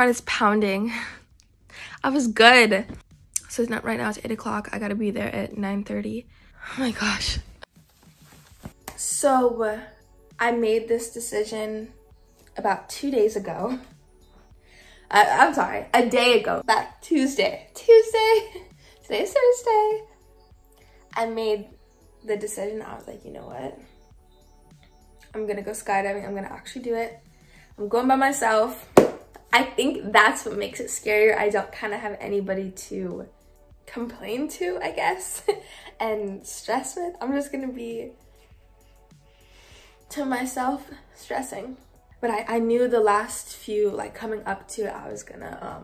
heart is pounding. I was good. So it's not right now, it's 8 o'clock. I gotta be there at 9:30. Oh my gosh. So I made this decision about 2 days ago. I'm sorry, a day ago, about Tuesday. Today's Thursday. I made the decision. I was like, you know what? I'm gonna go skydiving. I'm gonna actually do it. I'm going by myself. I think that's what makes it scarier. I don't kind of have anybody to complain to, I guess, and stress with. I'm just gonna be to myself stressing. But I knew the last few, like coming up to it, I was gonna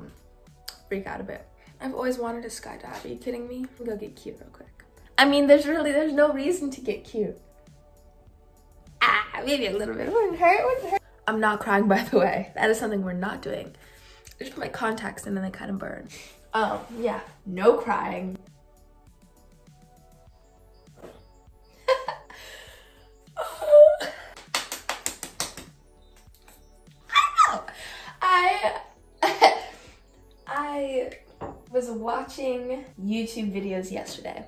freak out a bit. I've always wanted to skydive. Are you kidding me? I'm gonna get cute real quick. I mean, there's no reason to get cute. Maybe a little bit. It wouldn't hurt. I'm not crying, by the way. That is something we're not doing. I just put my contacts in and they kind of burn. Yeah, no crying. I was watching YouTube videos yesterday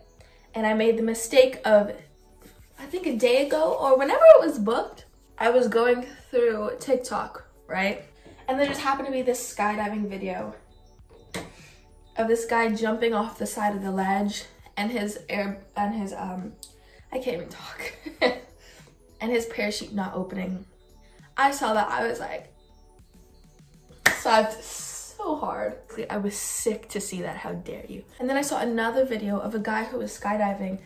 and I made the mistake of, I think a day ago or whenever it was booked, I was going through TikTok, right? And there just happened to be this skydiving video of this guy jumping off the side of the ledge and his I can't even talk, and his parachute not opening. I saw that, I was like, sucked so hard. I was sick to see that, how dare you. And then I saw another video of a guy who was skydiving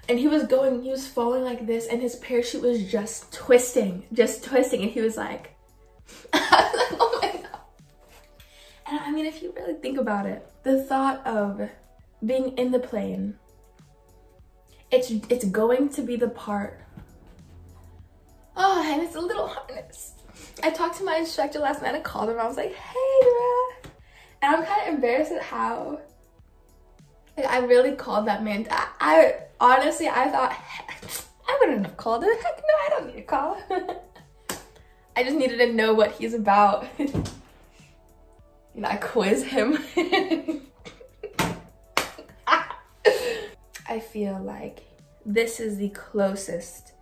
and he was falling like this and his parachute was just twisting. And he was like, I was like, oh my God. And I mean, if you really think about it, the thought of being in the plane, it's going to be the part, oh, and it's a little harness. I talked to my instructor last night. I called him. I was like, hey, bruh. And I'm kind of embarrassed at how, like, I really called that man. I honestly, I thought, I wouldn't have called him. Heck no, I don't need to call him. I just needed to know what he's about. You know, I quiz him. I feel like this is the closest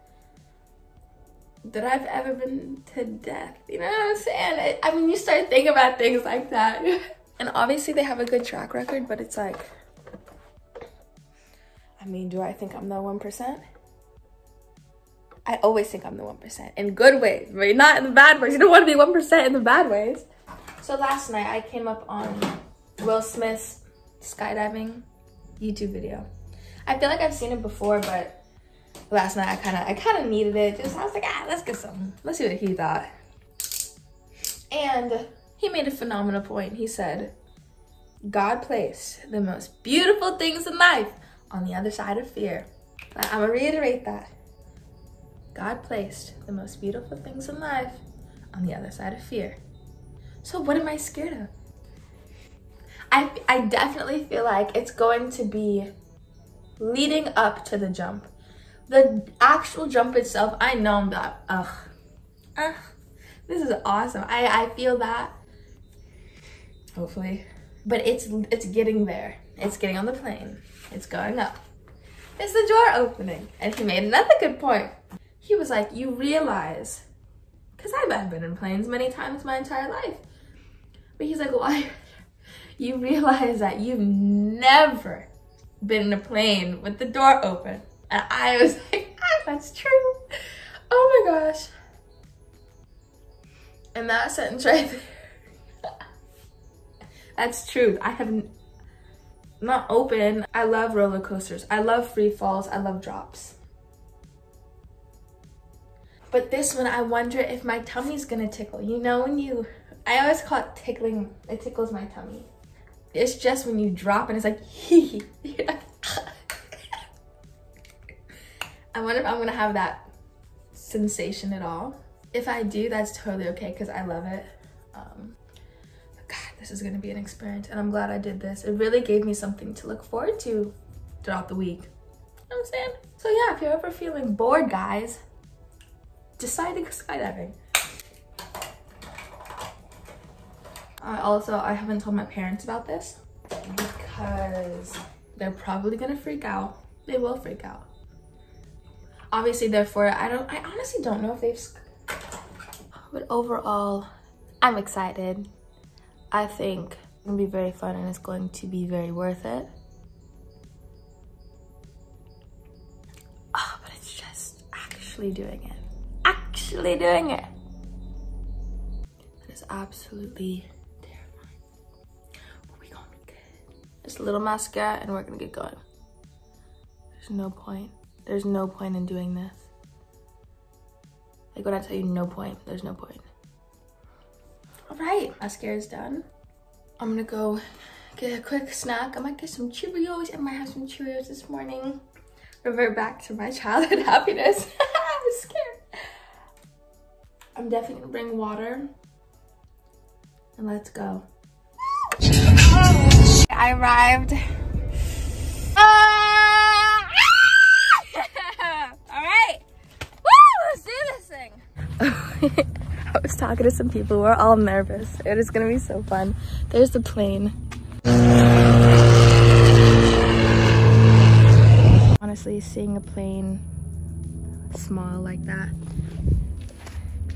that I've ever been to death. You know what I'm saying? I mean, you start thinking about things like that. And obviously they have a good track record, but it's like, I mean, do I think I'm the 1%? I always think I'm the 1%, in good ways, but not in the bad ways. You don't want to be 1% in the bad ways. So last night I came up on Will Smith's skydiving YouTube video. I feel like I've seen it before, but last night I kind of needed it. I was like, let's get some. Let's see what he thought. And he made a phenomenal point. He said, God placed the most beautiful things in life on the other side of fear. I'm gonna reiterate that. God placed the most beautiful things in life on the other side of fear. So what am I scared of? I definitely feel like it's going to be leading up to the jump. The actual jump itself, I know I'm that, this is awesome. I feel that, hopefully. But it's getting there. It's getting on the plane. It's going up. It's the door opening. And he made another good point. He was like, you realize, because I've been in planes many times my entire life. But he's like, why? You realize that you've never been in a plane with the door open. And I was like, that's true. Oh my gosh. And that sentence right there, that's true. I have not open. I love roller coasters. I love free falls. I love drops. But this one, I wonder if my tummy's gonna tickle. You know when I always call it tickling. It tickles my tummy. It's just when you drop and it's like, hee hee. I wonder if I'm gonna have that sensation at all. If I do, that's totally okay because I love it. God, this is gonna be an experience and I'm glad I did this. It really gave me something to look forward to throughout the week. You know what I'm saying? So yeah, if you're ever feeling bored, guys, decide to go skydiving. I haven't told my parents about this because they're probably gonna freak out. They will freak out. Obviously they're for it. I honestly don't know if they've, but overall, I'm excited. I think it's gonna be very fun and it's going to be very worth it. Oh, but it's just actually doing it. Actually doing it. That is absolutely terrifying. But we gonna be good. Just a little mascara and we're gonna get going. There's no point. There's no point in doing this. Like when I tell you no point, there's no point. All right, mascara's done. I'm gonna go get a quick snack. I might get some Cheerios. I might have some Cheerios this morning. Revert back to my childhood happiness. I'm scared. I'm definitely gonna bring water. And let's go. I arrived. All right. Woo! Let's do this thing. I was talking to some people. We're all nervous. It is gonna be so fun. There's the plane. Honestly, seeing a plane small like that,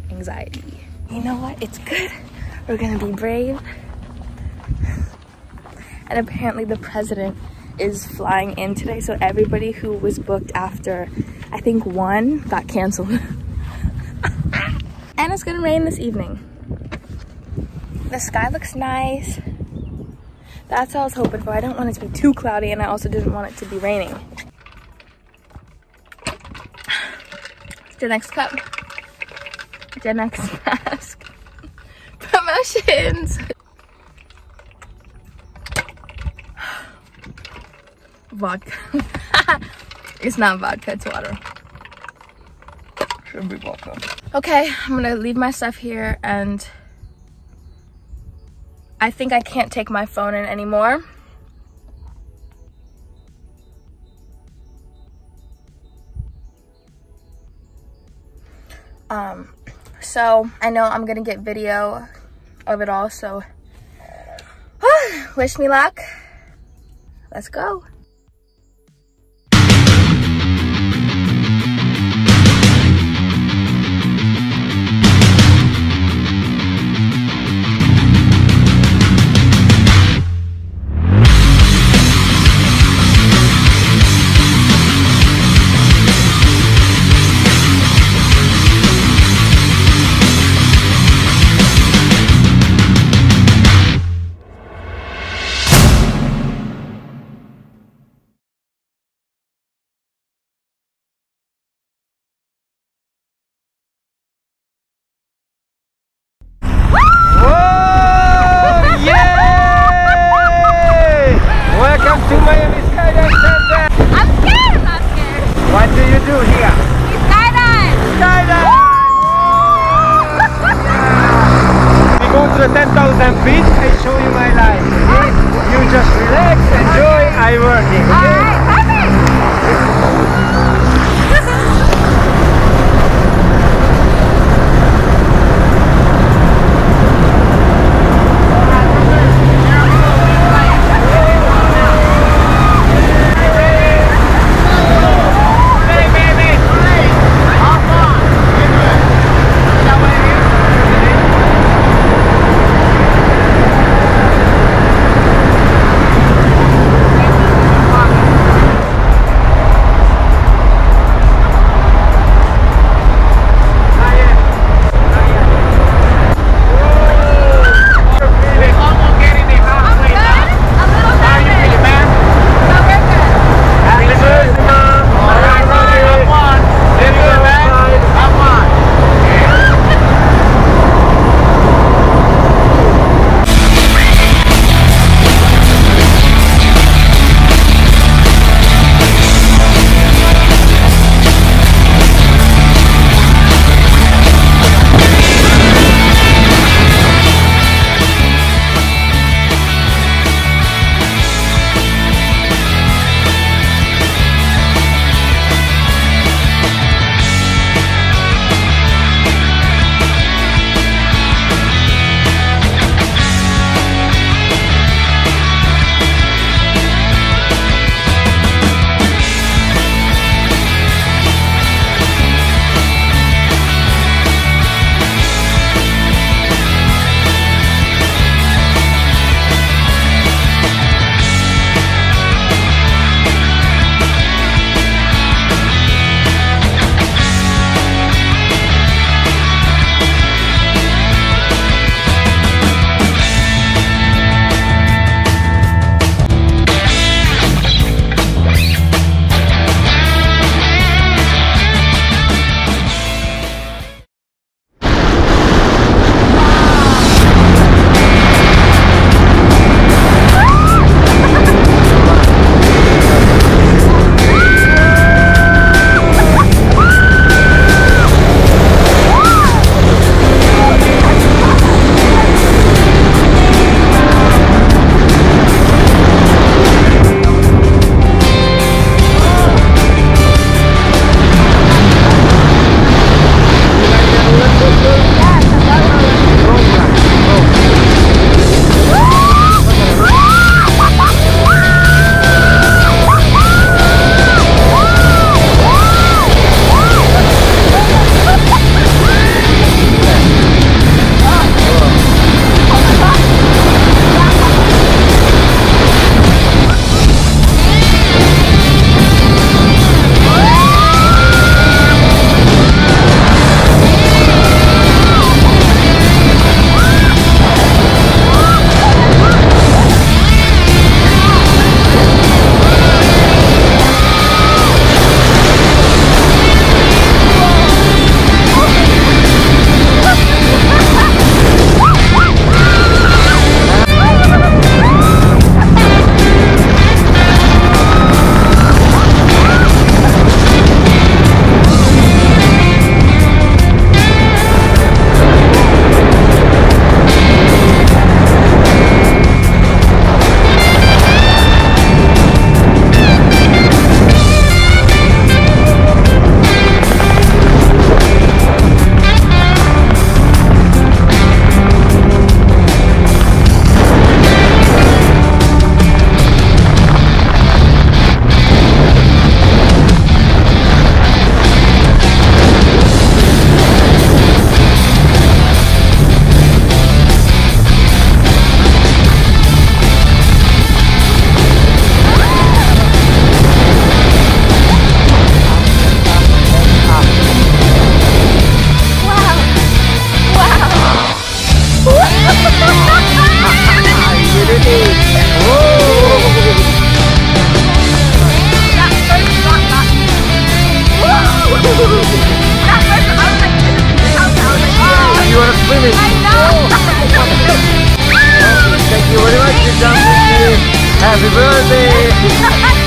anxiety. You know what? It's good. We're gonna be brave. And apparently the president is flying in today, so everybody who was booked after, I think 1, got canceled. And it's gonna rain this evening. The sky looks nice. That's what I was hoping for. I didn't want it to be too cloudy and I also didn't want it to be raining. Gen X cup. Gen X mask. Promotions. Vodka. It's not vodka, it's water. Should be vodka. Okay, I'm gonna leave my stuff here and I think I can't take my phone in anymore. So I know I'm gonna get video of it all, so wish me luck. Let's go. What do you do here? We skydive! Skydive! We go to the 10,000 feet, I show you my life. Okay? You just relax, enjoy, I working. Okay? Alright, perfect! Happy birthday!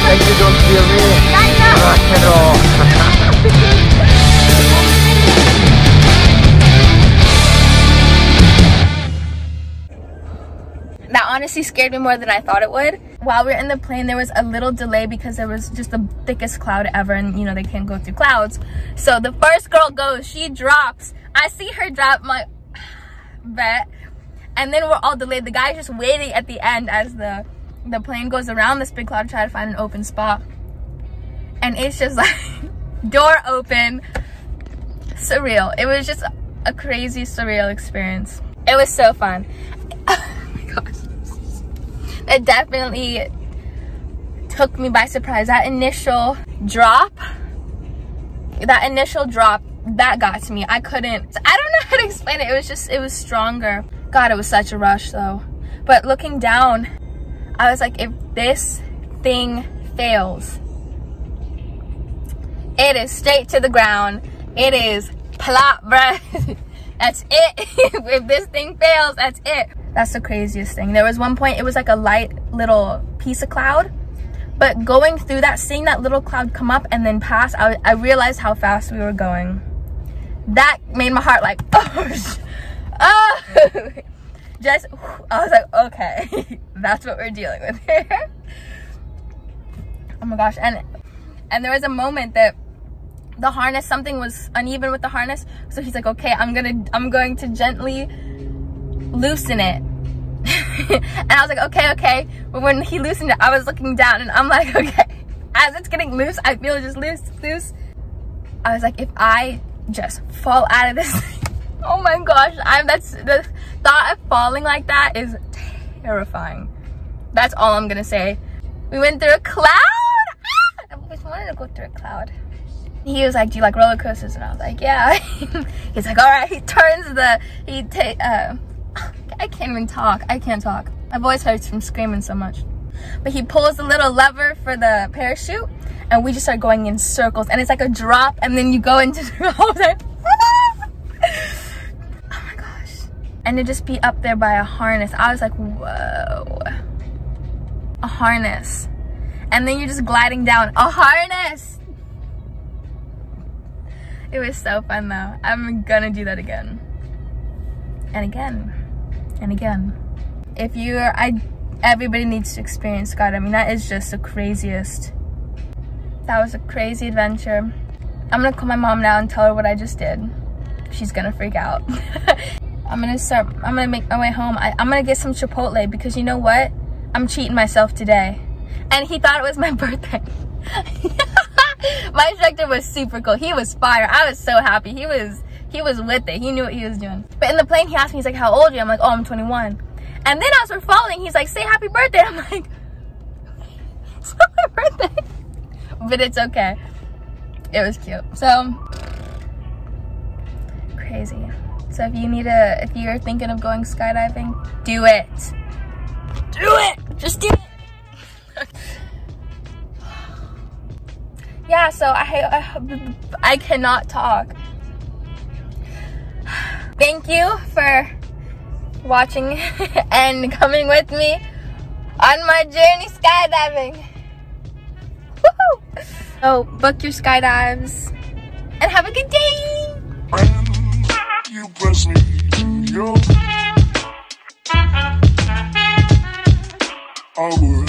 Thank you, don't feel me. Rock and roll. That honestly scared me more than I thought it would. While we were in the plane, there was a little delay because there was just the thickest cloud ever, and you know, they can't go through clouds. So the first girl goes, she drops. I see her drop, my bet. And then we're all delayed. The guy's just waiting at the end as the plane goes around this big cloud to try to find an open spot. And it's just like, door open, surreal. It was just a crazy, surreal experience. It was so fun. Gosh. It definitely took me by surprise. That initial drop, that got to me. I don't know how to explain it. It was stronger. God, it was such a rush though. But looking down, I was like, if this thing fails, it is straight to the ground. It is plop, bruh. That's it. If this thing fails, that's it. That's the craziest thing. There was one point, it was like a light little piece of cloud, but going through that, seeing that little cloud come up and then pass, I realized how fast we were going. That made my heart like, oh, just, I was like, okay, that's what we're dealing with here. Oh my gosh. And there was a moment that the harness, something was uneven with the harness. So he's like, okay, I'm going to gently loosen it. And I was like, okay. But when he loosened it, I was looking down and I'm like, okay, as it's getting loose, I feel it just loose. I was like, if I just fall out of this thing, oh my gosh, the thought of falling like that is terrifying. That's all I'm gonna say. We went through a cloud. I always wanted to go through a cloud. He was like, do you like roller coasters? And I was like, yeah. He's like, all right. He turns I can't even talk. I can't talk. My voice hurts from screaming so much. But he pulls the little lever for the parachute and we just start going in circles. And it's like a drop and then you go into the whole thing. Oh my gosh. And to just be up there by a harness, I was like, whoa. A harness. And then you're just gliding down. A harness! It was so fun though. I'm gonna do that again. And again. And again. Everybody needs to experience skydiving. That is just the craziest. That was a crazy adventure. I'm gonna call my mom now and tell her what I just did. She's gonna freak out. I'm gonna make my way home. I'm gonna get some Chipotle because you know what? I'm cheating myself today. And he thought it was my birthday. My instructor was super cool. He was fire. I was so happy. He was with it. He knew what he was doing. But in the plane, he asked me, he's like, how old are you? I'm like, oh, I'm 21. And then as we're falling, he's like, say happy birthday. I'm like, it's not my birthday. But it's okay. It was cute. So, crazy. So if you're thinking of going skydiving, do it. Do it. Just do it. Yeah, so I cannot talk. Thank you for watching and coming with me on my journey skydiving. Woohoo! So book your skydives and have a good day. When you press me, I would.